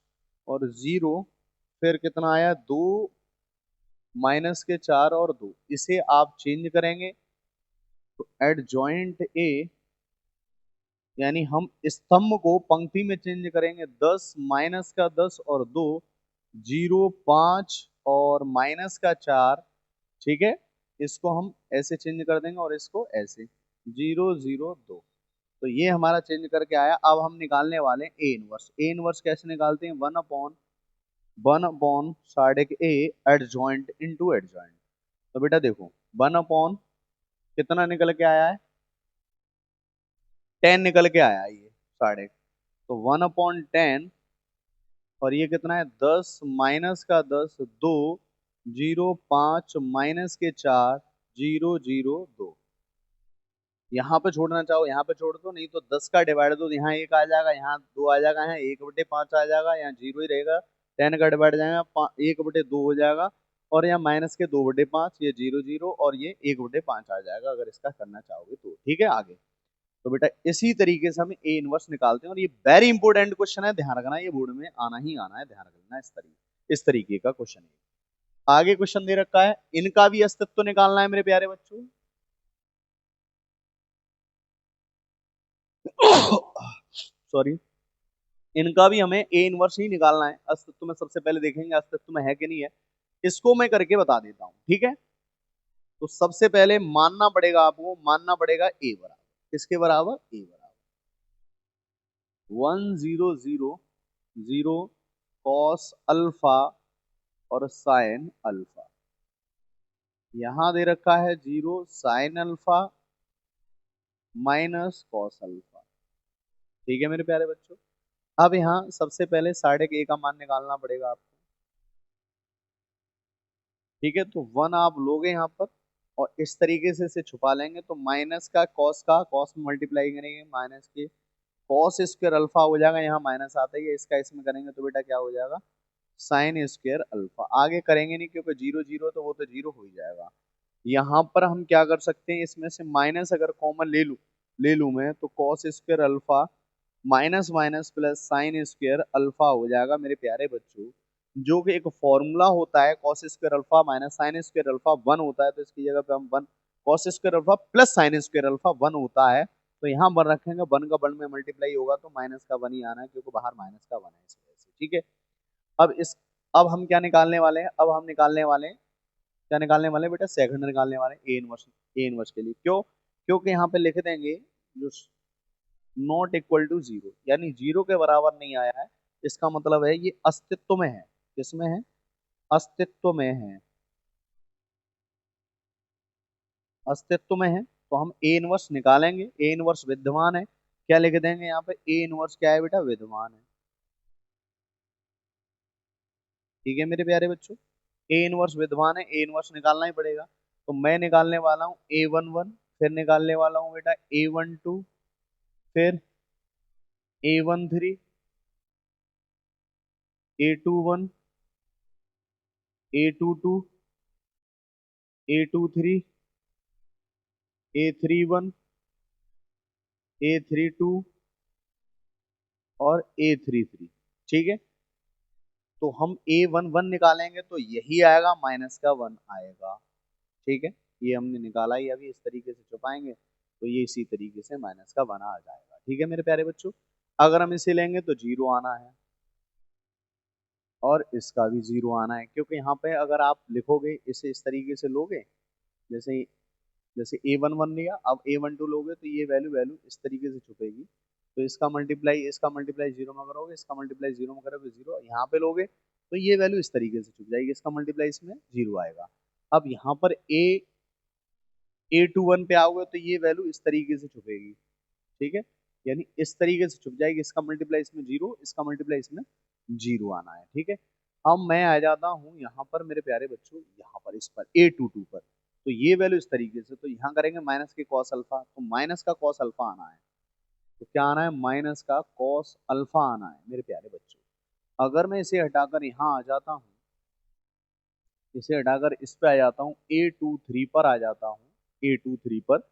और 0, फिर कितना आया 2, माइनस के 4 और 2, इसे आप चेंज करेंगे तो एडजॉइंट ए, यानी हम स्तंभ को पंक्ति में चेंज करेंगे, 10 माइनस का 10 और 2, 0 5 और माइनस का 4, ठीक है, इसको हम ऐसे चेंज कर देंगे और इसको ऐसे 0 0 2, तो ये हमारा चेंज करके आया। अब हम निकालने वाले ए इनवर्स। ए इनवर्स कैसे निकालते हैं, 1 अपॉन साइड ए एडजॉइंट इनटू एडजॉइंट। तो बेटा देखो 1 अपॉन कितना निकल के आया है, 10 निकल के आया है ये साइड, तो 1/10, और ये कितना है 10 माइनस का 10 2, 0 5 माइनस के 4, 0 0 2, यहाँ पे छोड़ना चाहो यहाँ पे छोड़ दो, नहीं तो 10 का डिवाइड दो, यहाँ 1 आ जाएगा, यहाँ 2 आ जाएगा, यहाँ 1/5 आ जाएगा, यहाँ 0 ही रहेगा, 10 का डिवाइड जाएगा 1/2 हो जाएगा, और यहाँ माइनस के 2/5, ये 0 0 और ये 1/5 आ जाएगा अगर इसका करना चाहोगे तो। ठीक है आगे, तो बेटा इसी तरीके से हम ए इनवर्स निकालते हैं, और ये वेरी इंपॉर्टेंट क्वेश्चन है, ध्यान रखना, ये बोर्ड में आना ही आना है, ध्यान रखना, इस तरीके का क्वेश्चन है। आगे क्वेश्चन दे रखा है, इनका भी अस्तित्व निकालना है मेरे प्यारे बच्चों। सॉरी, इनका भी हमें ए इनवर्स ही निकालना है। अस्तित्व में सबसे पहले देखेंगे अस्तित्व में है कि नहीं है, इसको मैं करके बता देता हूं, ठीक है। तो सबसे पहले मानना पड़ेगा आपको, मानना पड़ेगा ए बराबर, किसके बराबर, ए बराबर 1 0 0 0 कॉस अल्फा और साइन अल्फा, यहां दे रखा है 0 sine alpha minus cos alpha. ठीक है मेरे प्यारे बच्चों, अब यहाँ सबसे पहले साढ़े के ए का मान निकालना पड़ेगा आपको। ठीक है, तो 1 आप लोगे यहाँ पर और इस तरीके से इसे छुपा लेंगे, तो माइनस का कॉस में मल्टीप्लाई करेंगे, माइनस के कॉस स्क्वायर अल्फा हो जाएगा, यहाँ माइनस आता ही है, इसका इसमें करेंगे तो बेटा क्या हो जाएगा, साइन स्क्वायर अल्फा। आगे करेंगे नहीं क्योंकि 0 0 तो वो तो 0 हो ही जाएगा। यहाँ पर हम क्या कर सकते हैं, इसमें से माइनस अगर कॉमन ले लूं मैं, तो cos square alpha minus minus plus sine square alpha हो जाएगा मेरे प्यारे बच्चों, जो कि एक फॉर्मूला होता है, cos square alpha minus sine square alpha 1 होता है, तो इसकी जगह पे हम 1 cos square alpha plus sine square alpha 1 होता है, तो यहाँ 1 रखेंगे, 1 का 1 में मल्टीप्लाई होगा तो माइनस का 1 ही आना है, क्योंकि बाहर माइनस का 1 है इस वजह से। ठीक है, अब इस अब हम क्या निकालने वाले हैं, अब हम निकालने वाले हैं, क्या निकालने वाले हैं बेटा, सेकंड निकालने वाले हैं ए इनवर्स के लिए। क्यों, क्योंकि यहाँ पे लिख देंगे जो नॉट इक्वल टू 0, यानी 0 के बराबर नहीं आया है, इसका मतलब है ये अस्तित्व में है, किसमें है, अस्तित्व में है, अस्तित्व में है, तो हम ए इनवर्स निकालेंगे, ए इनवर्स विद्यमान है, क्या लिख देंगे यहाँ पे, ए इनवर्स क्या है बेटा, विद्यमान है। ठीक है मेरे प्यारे बच्चों, ए इनवर्स विद्यमान है, ए इनवर्स निकालना ही पड़ेगा, तो मैं निकालने वाला हूँ A11, फिर निकालने वाला हूँ बेटा A12, फिर A13, A21, A22, A23, A31, A32 और A33। ठीक है, तो हम A11 निकालेंगे तो यही आएगा, माइनस का 1 आएगा। ठीक है, ये हमने निकाला ही, अभी इस तरीके से छुपाएंगे तो ये इसी तरीके से माइनस का 1 आ जाएगा। ठीक है मेरे प्यारे बच्चों, अगर हम इसे लेंगे तो 0 आना है और इसका भी 0 आना है, क्योंकि यहाँ पे अगर आप लिखोगे इसे इस तरीके से लोगे, जैसे जैसे A11 लिया, अब A12 लोगे तो ये वैल्यू वैल्यू इस तरीके से छुपेगी, तो इसका मल्टीप्लाई 0 में करोगे, इसका मल्टीप्लाई 0 में करोगे 0, यहाँ पे लोगे तो ये वैल्यू इस तरीके से छुप जाएगी, इसका मल्टीप्लाई इसमें 0 आएगा। अब यहाँ पर A21 पे आओगे तो ये वैल्यू इस तरीके से छुपेगी। ठीक है, यानी इस तरीके से छुप जाएगी, इसका मल्टीप्लाई इसमें 0, इसका मल्टीप्लाई इसमें 0 आना है। ठीक है, अब मैं आ जाता हूँ यहाँ पर मेरे प्यारे बच्चों, यहाँ पर इस पर A22 पर, तो ये वैल्यू इस तरीके से, तो यहाँ करेंगे माइनस के कॉस अल्फा, तो माइनस का कॉस अल्फा आना है, तो क्या आना है, माइनस का कॉस अल्फा आना है मेरे प्यारे बच्चों। अगर मैं इसे हटाकर यहाँ आ जाता हूँ, इसे हटाकर इस पे आ जाता हूँ, A23 पर आ जाता हूँ, A23 पर,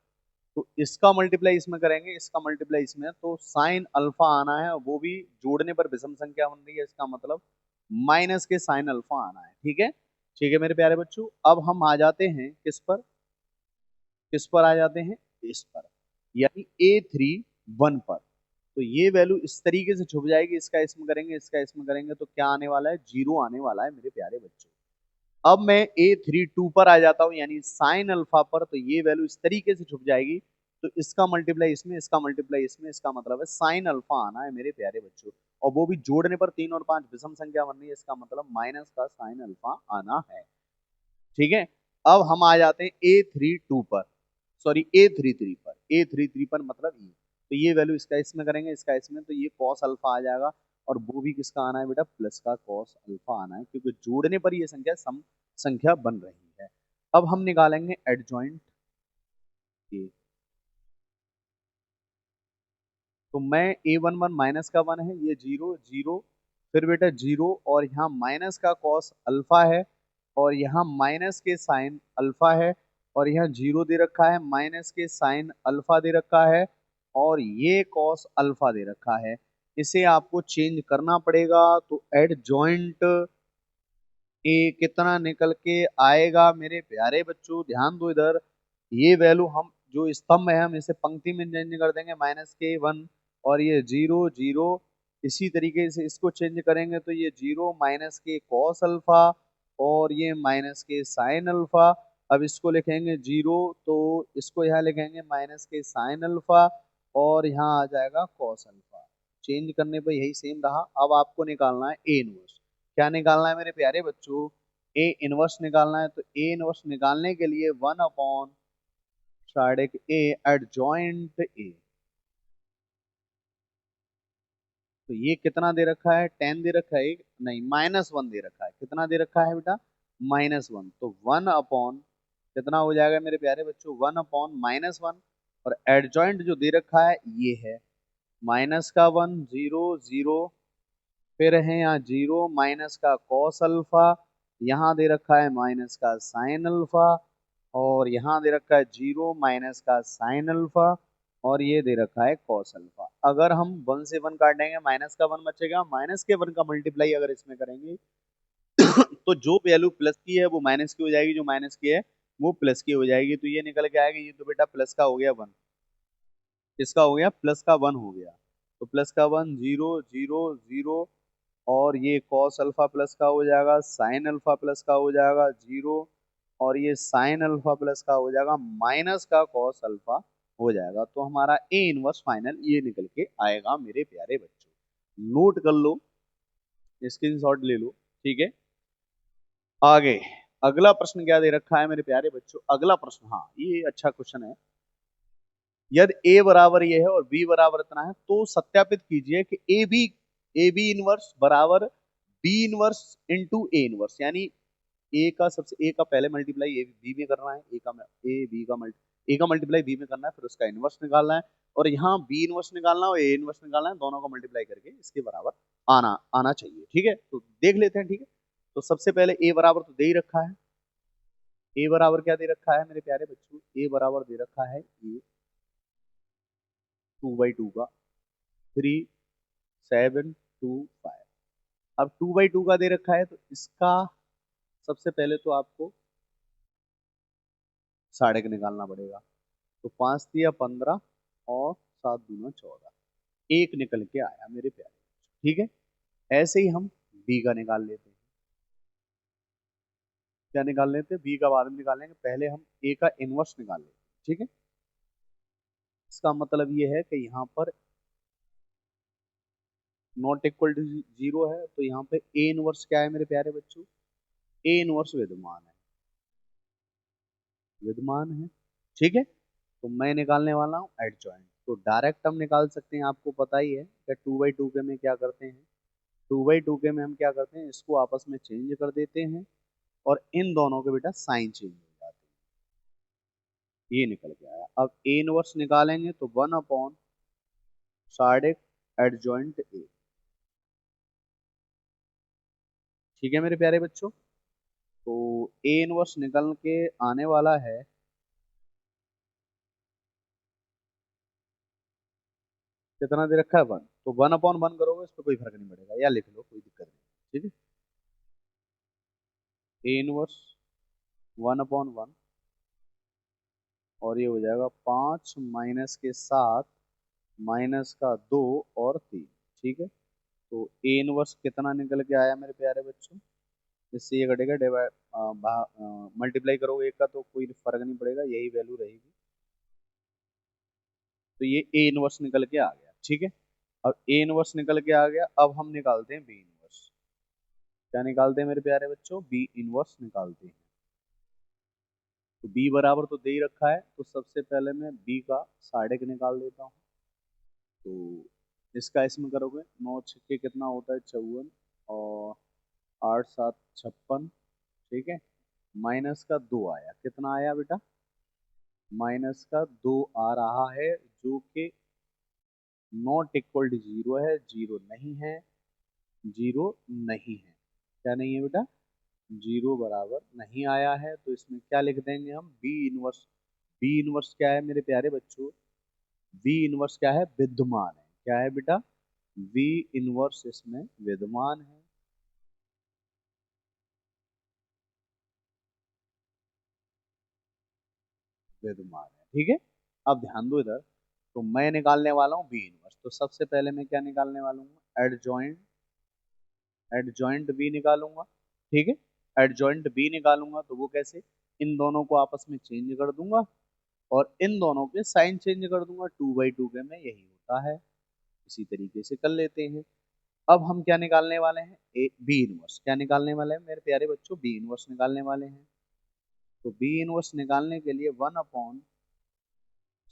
तो इसका मल्टीप्लाई इसमें करेंगे, इसका मल्टीप्लाई इसमें, तो साइन अल्फा आना है, वो भी जोड़ने पर विषम संख्या बन रही है, इसका मतलब माइनस के साइन अल्फा आना है। ठीक है, ठीक है मेरे प्यारे बच्चों। अब हम आ जाते हैं किस पर, किस पर आ जाते हैं, इस पर, यानी A31 पर। तो ये वैल्यू इस तरीके से छुप जाएगी, इसका इसमें करेंगे, इसका इसमें करेंगे, तो क्या आने वाला है, जीरो आने वाला है मेरे प्यारे बच्चों। अब मैं A32 पर आ जाता हूँ, यानी साइन अल्फा पर, तो ये वैल्यू इस तरीके से छुप जाएगी, तो इसका मल्टीप्लाई इसमें, इसका मल्टीप्लाई इसमें, इसका मतलब है साइन अल्फा आना है मेरे प्यारे बच्चों। और वो भी जोड़ने पर 3 और 5 विषम संख्या बन रही है, इसका मतलब माइनस का साइन अल्फा आना है। ठीक है, अब हम आ जाते हैं A32 पर, सॉरी A33 पर, A33 पर मतलब ये, तो ये वैल्यू इसका इसमें करेंगे, इसका इसमें, तो ये कॉस अल्फा आ जाएगा, और वो भी किसका आना है बेटा, प्लस का कॉस अल्फा आना है, क्योंकि जोड़ने पर ये संख्या सम संख्या बन रही है। अब हम निकालेंगे एडजॉइंट ए, तो मैं A11 माइनस का 1 है, ये जीरो जीरो, फिर बेटा जीरो, और यहाँ माइनस का कॉस अल्फा है, और यहाँ माइनस के साइन अल्फा है, और यहाँ जीरो दे रखा है, माइनस के साइन अल्फा दे रखा है, और ये कॉस अल्फा दे रखा है। इसे आपको चेंज करना पड़ेगा, तो एड जॉइंट ए कितना निकल के आएगा मेरे प्यारे बच्चों, ध्यान दो इधर, ये वैल्यू हम जो स्तंभ है हम इसे पंक्ति में चेंज कर देंगे, माइनस के 1, और ये जीरो जीरो, इसी तरीके से इसको चेंज करेंगे, तो ये जीरो माइनस के कॉस अल्फा, और ये माइनस के साइन अल्फा। अब इसको लिखेंगे जीरो, तो इसको यहाँ लिखेंगे माइनस के साइन अल्फा, और यहाँ आ जाएगा कॉस अल्फा। चेंज करने पर यही सेम रहा। अब आपको निकालना है ए इनवर्स। क्या निकालना है मेरे प्यारे बच्चों, ए इनवर्स निकालना है, तो ए इनवर्स निकालने के लिए 1 अपॉन साइड ए एडजॉइंट ए, तो ये कितना दे रखा है, 10 दे रखा है, नहीं -1 दे रखा है, कितना दे रखा है बेटा, -1, तो 1 अपॉन कितना हो जाएगा मेरे प्यारे बच्चों, 1 अपॉन -1, और एडजॉइंट जो दे रखा है ये है माइनस का 1 जीरो जीरो, फिर है यहाँ जीरो माइनस का कॉस अल्फा, यहाँ दे रखा है माइनस का साइन अल्फा, और यहाँ दे रखा है जीरो माइनस का साइन अल्फा, और ये दे रखा है कॉस अल्फा। अगर हम 1 से 1 काटेंगे, माइनस का 1 बचेगा, माइनस के 1 का मल्टीप्लाई अगर इसमें करेंगे तो जो वैल्यू प्लस की है वो माइनस की हो जाएगी, जो माइनस की है वो प्लस की हो जाएगी, तो ये निकल के आएगा, ये तो बेटा प्लस का हो गया 1, इसका हो गया प्लस का 1 हो गया, तो प्लस का 1 जीरो जीरो जीरो, और ये कॉस अल्फा प्लस का हो जाएगा, साइन अल्फा प्लस का हो जाएगा जीरो, और ये साइन अल्फा प्लस का हो जाएगा, माइनस का कॉस अल्फा हो जाएगा, तो हमारा ए इनवर्स फाइनल ये निकल के आएगा मेरे प्यारे बच्चों। नोट कर लो, स्क्रीनशॉट ले लो। ठीक है, आगे अगला प्रश्न क्या दे रखा है मेरे प्यारे बच्चों, अगला प्रश्न, हाँ ये अच्छा क्वेश्चन है। यदि ए बराबर ये है और बी बराबर इतना है, तो सत्यापित कीजिए कि ए बी इनवर्स बराबर B inverse into A inverse, यानी ए का सबसे, ए का पहले मल्टीप्लाई ए बी में करना है, ए बी का ए का मल्टीप्लाई बी में करना है, फिर उसका इनवर्स निकालना है, और यहाँ बी इनवर्स निकालना है और ए इनवर्स निकालना है, दोनों का मल्टीप्लाई करके इसके बराबर आना आना चाहिए। ठीक है, तो देख लेते हैं। ठीक है, तो सबसे पहले ए बराबर तो दे ही रखा है, ए बराबर क्या दे रखा है मेरे प्यारे बच्चों, ए बराबर दे रखा है ए 2/2 का 3725। अब 2/2 का दे रखा है, तो इसका सबसे पहले तो आपको साढ़े का निकालना पड़ेगा, तो 5 दिया 15, और 7 दूना 14, एक निकल के आया मेरे प्यारे। ठीक है, ऐसे ही हम बी का निकाल लेते हैं। क्या निकाल लेते हैं, बी का बाद में निकालेंगे, पहले हम ए का इनवर्स निकाल लेते हैं। ठीक है, इसका मतलब ये है कि यहाँ पर नॉट इक्वल टू जीरो है, तो यहाँ पे ए इनवर्स क्या है मेरे प्यारे बच्चों, ए इनवर्स विद्यमान है, विद्यमान है। ठीक है, तो मैं निकालने वाला हूँ एडजॉइंट, तो डायरेक्ट हम निकाल सकते हैं, आपको पता ही है कि 2/2 के में क्या करते हैं, 2/2 के में हम क्या करते हैं, इसको आपस में चेंज कर देते हैं और इन दोनों के बेटा साइन चेंज हो जाते हैं। ये निकल के आया। अब ए इनवर्स निकालेंगे तो 1 अपॉन साइड एडजॉइंट ए। ठीक है मेरे प्यारे बच्चों, तो ए इनवर्स निकल के आने वाला है, कितना दे रखा है 1, तो 1/1 करोगे इस पर कोई फर्क नहीं पड़ेगा, या लिख लो कोई दिक्कत नहीं। ठीक है, ए इनवर्स 1/1 और ये हो जाएगा 5 माइनस के 7 माइनस का 2 और 3। ठीक है, तो ए इनवर्स कितना निकल के आया मेरे प्यारे बच्चों, इससे ये घटेगा, डिवाइड मल्टीप्लाई करोगे एक का तो कोई फर्क नहीं पड़ेगा, यही वैल्यू रहेगी। तो ये ए इनवर्स निकल के आ गया। ठीक है, अब ए इनवर्स निकल के आ गया, अब हम निकालते हैं बी इनवर्स। क्या निकालते हैं मेरे प्यारे बच्चों, बी इनवर्स निकालते हैं। तो बी बराबर तो दे ही रखा है, तो सबसे पहले मैं बी का साइड निकाल देता हूँ। तो इसका इसमें करोगे, 9 छक्के कितना होता है 54, और 8 7 56। ठीक है, माइनस का 2 आया, कितना आया बेटा, माइनस का 2 आ रहा है, जो कि नॉट इक्वल टू 0 है, 0 नहीं है, 0 नहीं है। क्या नहीं है बेटा, 0 बराबर नहीं आया है, तो इसमें क्या लिख देंगे हम, बी इनवर्स। बी इनवर्स क्या है मेरे प्यारे बच्चों, बी इनवर्स क्या है, विद्यमान है। क्या है बेटा, बी इनवर्स इसमें विद्यमान है। विद्यमान है, ठीक है। अब ध्यान दो इधर, तो मैं निकालने वाला हूँ बी इनवर्स, तो सबसे पहले मैं क्या निकालने वाला हूँ, एडजॉइंट, एडजॉइंट बी निकालूंगा। ठीक है, एडजॉइंट बी निकालूंगा तो वो कैसे, इन दोनों को आपस में चेंज कर दूंगा और इन दोनों के साइन चेंज कर दूंगा, 2/2 के में यही होता है। इसी तरीके से कर लेते हैं। अब हम क्या निकालने वाले हैं, ए बी इनवर्स। क्या निकालने वाले हैं मेरे प्यारे बच्चों, बी इनवर्स निकालने वाले हैं। तो बी इनवर्स निकालने के लिए 1 upon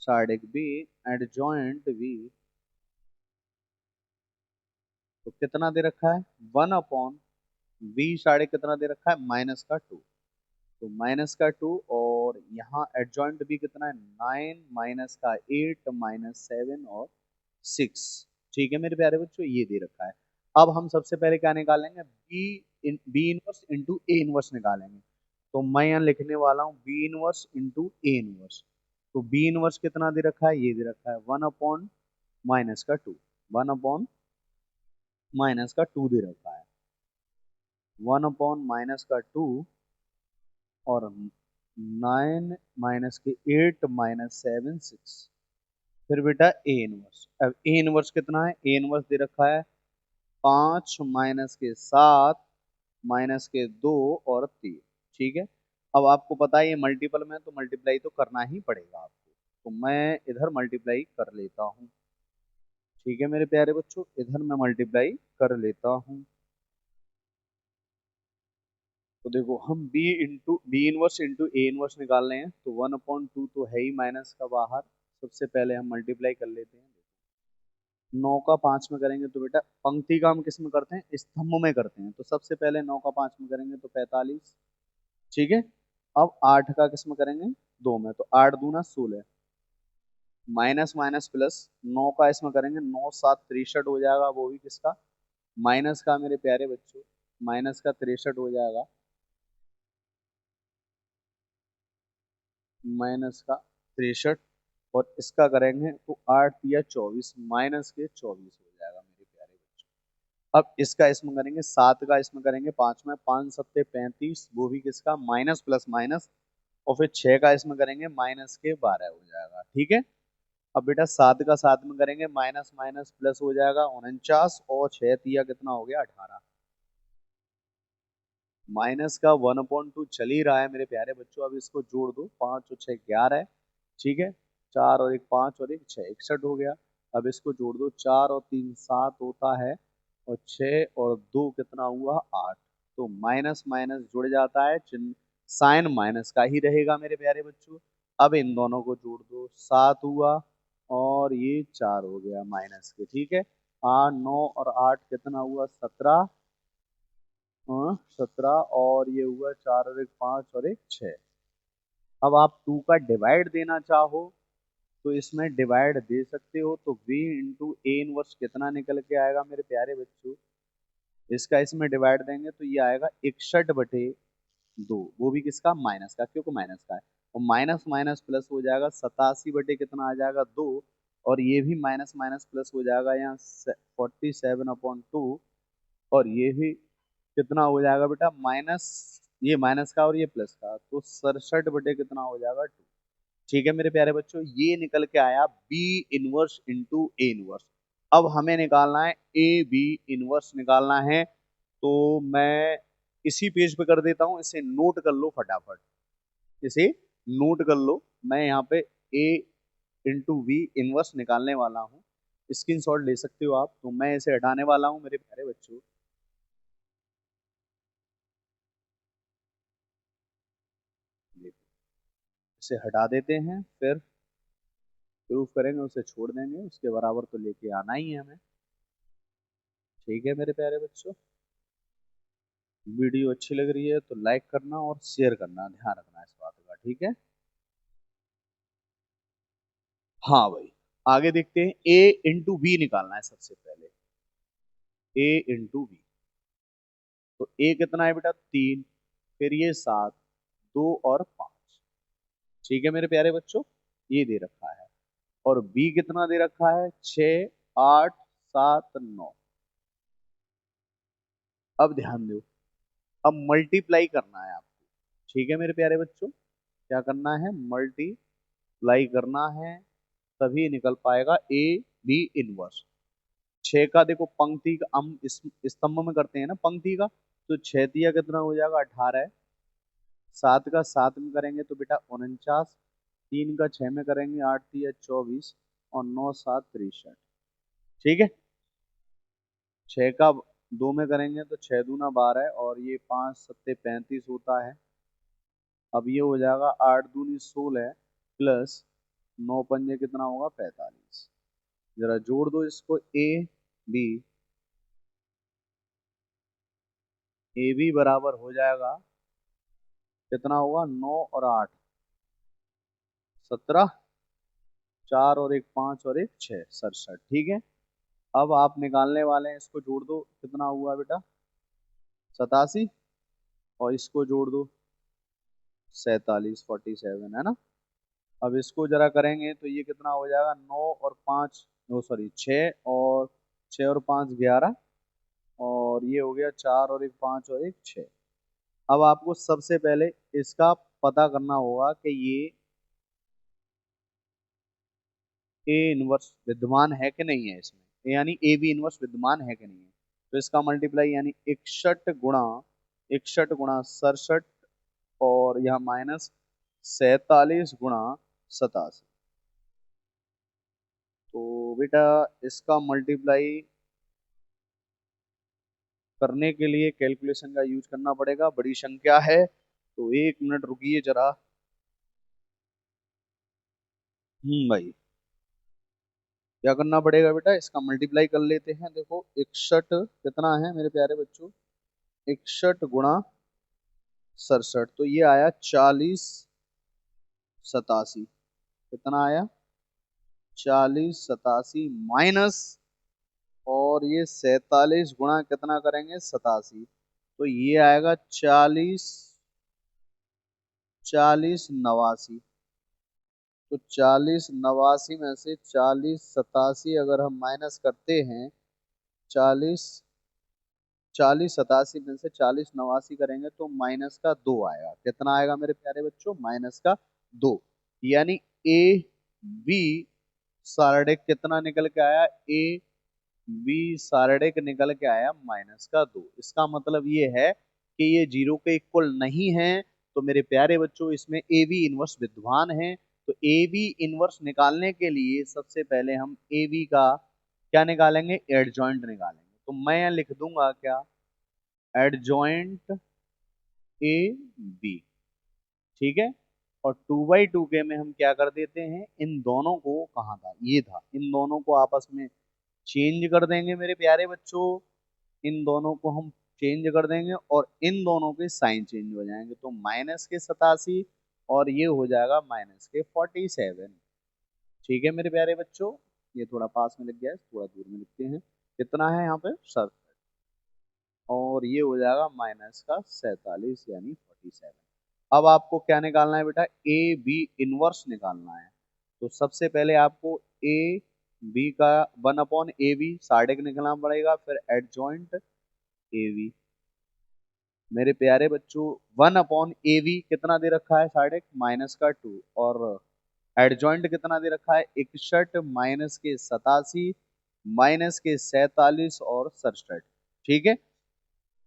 side B adjoint B, तो कितना दे रखा है, 1 अपॉन बी साइड कितना दे रखा है, -2। तो -2, और यहाँ एडजॉइंट भी कितना है, 9 माइनस का 8 -7 और 6। ठीक है मेरे प्यारे बच्चों, ये दे रखा है। अब हम सबसे पहले क्या निकालेंगे, B inverse into A inverse निकालेंगे। तो मैं यहाँ लिखने वाला हूँ B inverse into A inverse. तो बी इनवर्स कितना दे रखा है, ये दे रखा है 1/-2, 1/-2 दे रखा है, 1/-2, और 9 माइनस के 8 -7 6। फिर बेटा ए इनवर्स, अब ए इनवर्स कितना है, ए इनवर्स दे रखा है 5 माइनस के 7 माइनस के 2 और 3। ठीक है, अब आपको पता है ये मल्टीपल में, तो मल्टीप्लाई तो करना ही पड़ेगा आपको, तो मैं इधर मल्टीप्लाई कर लेता हूँ। ठीक है मेरे प्यारे बच्चों, इधर मैं मल्टीप्लाई कर लेता हूँ। तो देखो, हम B inverse into A inverse निकाल रहे हैं, तो 1/2 तो है ही माइनस का बाहर। सबसे पहले हम मल्टीप्लाई कर लेते हैं। 9 का 5 में करेंगे तो बेटा, पंक्ति का हम किस में करते हैं, स्तंभ में करते हैं, तो सबसे पहले 9 का 5 में करेंगे तो 45। ठीक है, अब 8 का किस में करेंगे, 2 में, तो 8 दूना 16, माइनस माइनस प्लस, 9 का इसमें करेंगे, 9 7 63 हो जाएगा, वो भी किसका, माइनस का मेरे प्यारे बच्चों, माइनस का 63 हो जाएगा, -63। और इसका करेंगे तो 8 या 24, -24 हो जाएगा मेरे प्यारे बच्चों। अब इसका इसमें करेंगे, 7 का इसमें करेंगे, 5 में, 5 सत्ते 35, वो भी किसका, माइनस प्लस माइनस, और फिर 6 का इसमें करेंगे, माइनस के 12 हो जाएगा। ठीक है, अब बेटा 7 का 7 में करेंगे, माइनस माइनस प्लस हो जाएगा 49, और 6 तिया कितना हो गया 18। माइनस का 1/2 चल ही रहा है मेरे प्यारे बच्चों, अब इसको जोड़ दो, 5 और 6 11 है। ठीक है, 4 और 1 5 और 1 6, 61 हो गया। अब इसको जोड़ दो, 4 और 3 7 होता है, और 6 और 2 कितना हुआ 8। तो माइनस माइनस जुड़ जाता है, चिन्ह साइन माइनस का ही रहेगा मेरे प्यारे बच्चों। अब इन दोनों को जोड़ दो, 7 हुआ और ये 4 हो गया माइनस के। ठीक है, 8 9 और 8 कितना हुआ 17, 17 और ये हुआ 4 और एक 5 और एक 6। अब आप 2 का डिवाइड देना चाहो तो इसमें डिवाइड दे सकते हो, तो v इंटू ए इनवर्स कितना निकल के आएगा मेरे प्यारे बच्चों, इसका इसमें डिवाइड देंगे तो ये आएगा 61/2, वो भी किसका माइनस का, क्योंकि माइनस का है, और माइनस माइनस प्लस हो जाएगा 87 कितना आ जाएगा 2, और ये भी माइनस माइनस प्लस हो जाएगा यहाँ 47/2, और ये भी कितना हो जाएगा बेटा माइनस, ये माइनस का और ये प्लस का, तो 67 कितना हो जाएगा 2। ठीक है मेरे प्यारे बच्चों, ये निकल के आया B inverse into A inverse. अब हमें निकालना है ए बी इनवर्स निकालना है, तो मैं इसी पेज पे कर देता हूं, इसे नोट कर लो फटाफट, इसे नोट कर लो। मैं यहाँ पे ए इंटू वी इनवर्स निकालने वाला हूँ, स्क्रीनशॉट ले सकते हो आप, तो मैं इसे हटाने वाला हूँ मेरे प्यारे बच्चों। इसे हटा देते हैं, फिर प्रूफ करेंगे, उसे छोड़ देंगे, उसके बराबर तो लेके आना ही है हमें। ठीक है मेरे प्यारे बच्चों, वीडियो अच्छी लग रही है तो लाइक करना और शेयर करना, ध्यान रखना इस बात का, ठीक है। हाँ भाई, आगे देखते हैं, ए इंटू बी निकालना है सबसे पहले, ए इंटू बी, तो ए कितना है बेटा 3, फिर ये 7, 2 और 5। ठीक है मेरे प्यारे बच्चों, ये दे रखा है, और बी कितना दे रखा है 6 8 7 9। अब ध्यान दो, अब मल्टीप्लाई करना है आपको। ठीक है मेरे प्यारे बच्चों, क्या करना है मल्टीप्लाई करना है, तभी निकल पाएगा ए बी इनवर्स। 6 का देखो पंक्ति का हम इस स्तंभ में करते हैं ना पंक्ति का, तो 6 दिया कितना हो जाएगा 18, 7 का 7 में करेंगे तो बेटा 49, 3 का 6 में करेंगे 8 दिया 24, और 9 7 63। ठीक है, 6 का 2 में करेंगे तो 6 दूना 12, और ये 5 सत्ते 35 होता है। अब ये हो जाएगा 8 दूनी 16 प्लस 9 पंजे कितना होगा 45। जरा जोड़ दो इसको, बी ए बी बराबर हो जाएगा कितना होगा 9 और 8 17, 4 और एक 5 और एक 6 67। ठीक है, अब आप निकालने वाले हैं, इसको जोड़ दो, कितना हुआ बेटा 87, और इसको जोड़ दो 47 47 है ना। अब इसको जरा करेंगे तो ये कितना हो जाएगा 9 और 5, नो सॉरी 6, और 6 और 5 11, और ये हो गया 4 और एक 5 और एक 6। अब आपको सबसे पहले इसका पता करना होगा कि ये ए इनवर्स विद्यमान है कि नहीं है इसमें, यानी ए बी इनवर्स विद्यमान है कि नहीं है। तो इसका मल्टीप्लाई यानी 61 गुणा 67, और यहाँ माइनस 47 गुणा 87। तो बेटा इसका मल्टीप्लाई करने के लिए कैलकुलेशन का यूज करना पड़ेगा, बड़ी संख्या है, तो 1 मिनट रुकिए जरा। भाई, क्या करना पड़ेगा बेटा, इसका मल्टीप्लाई कर लेते हैं। देखो 61 कितना है मेरे प्यारे बच्चों, 61 गुणा 67, तो ये आया 40 87। कितना आया 40 87 माइनस, और ये 47 गुणा कितना करेंगे 87, तो ये आएगा 40 40 89। तो 40 89 में से 40 87 अगर हम माइनस करते हैं, 40 40 87 में से 40 89 करेंगे तो माइनस का 2 आएगा। कितना आएगा मेरे प्यारे बच्चों, माइनस का 2। यानी ए बी सारडेक कितना निकल के आया, ए बी सारडेक निकल के आया -2। इसका मतलब ये है कि ये 0 के इक्वल नहीं है, तो मेरे प्यारे बच्चों इसमें ए बी इनवर्स विद्यमान है। तो ए बी इनवर्स निकालने के लिए सबसे पहले हम ए बी का क्या निकालेंगे, एडजॉइंट निकालेंगे। तो मैं यहाँ लिख दूंगा क्या, एडजॉइंट ए बी। ठीक है, और 2/2 के में हम क्या कर देते हैं, इन दोनों को, कहाँ था ये था, इन दोनों को आपस में चेंज कर देंगे मेरे प्यारे बच्चों, इन दोनों को हम चेंज कर देंगे और इन दोनों के साइन चेंज हो जाएंगे, तो -87 और ये हो जाएगा -47। ठीक है मेरे प्यारे बच्चों, ये थोड़ा पास में लग गया है, थोड़ा दूर में लिखते हैं। कितना है यहाँ पे सर, और ये हो जाएगा -47 यानी 47। अब आपको क्या निकालना है बेटा, ए बी इनवर्स निकालना है। तो सबसे पहले आपको ए बी का 1/AB साइड निकालना पड़ेगा, फिर एडजॉइंट ए बी। मेरे प्यारे बच्चों 1/AB कितना दे रखा है, साइड -2, और एडजॉइंट कितना दे रखा है, 61 -87 -47 और 67। ठीक है,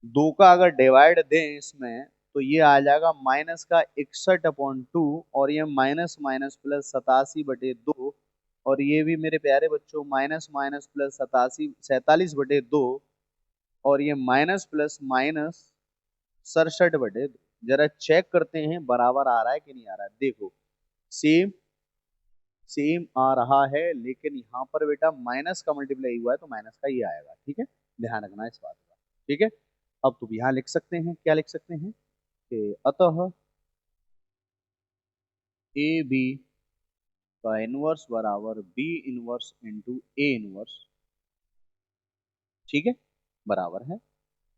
दो का अगर डिवाइड दें इसमें तो ये आ जाएगा -61/2, और ये माइनस माइनस प्लस 87/2, और ये भी मेरे प्यारे बच्चों माइनस माइनस प्लस 47/2, और ये माइनस प्लस माइनस 67/2। जरा चेक करते हैं बराबर आ रहा है कि नहीं आ रहा है। देखो सेम सेम आ रहा है, लेकिन यहाँ पर बेटा माइनस का मल्टीप्लाई हुआ है तो माइनस का ही आएगा। ठीक है, ध्यान रखना इस बात का। ठीक है, अब तो यहाँ लिख सकते हैं, क्या लिख सकते हैं कि अतः ए बी का इनवर्स बराबर B inverse into A inverse. ठीक है, बराबर है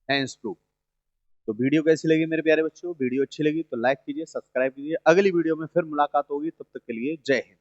हेंस प्रूफ। तो वीडियो कैसी लगी मेरे प्यारे बच्चों, वीडियो अच्छी लगी तो लाइक कीजिए, सब्सक्राइब कीजिए। अगली वीडियो में फिर मुलाकात होगी, तब तक के लिए जय हिंद।